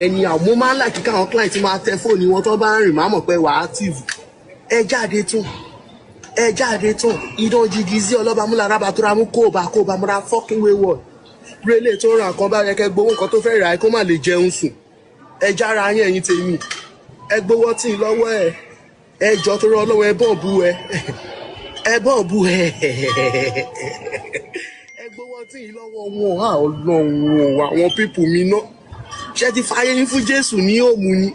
ẹni àwọn mo máa ń láìkí káwọn client máa tẹ fóònù wọn tó bá ń rìn máa mọ̀ pé wà á active ẹ jáde tún idán jigi sí ọlọ́ba múlára bá tó ra mú kó o bá múra fucking wayward rélé tó ràn kan bá yẹ kẹ́ gbowó nǹkan tó fẹ́ rà kó má lè jẹun sùn ẹ jára yín ẹ̀yin tèmi ẹ gbowó tí ì lọ́wọ́ ẹ jọ tó rọ ọlọ́wọ́ ẹ bọ̀ bu ẹ gbowó tí ì lọ́wọ́ wọn ọlọ́run àwọn pípù mi náà ṣé ti fàyè yín fún Jésù ní òmu ni.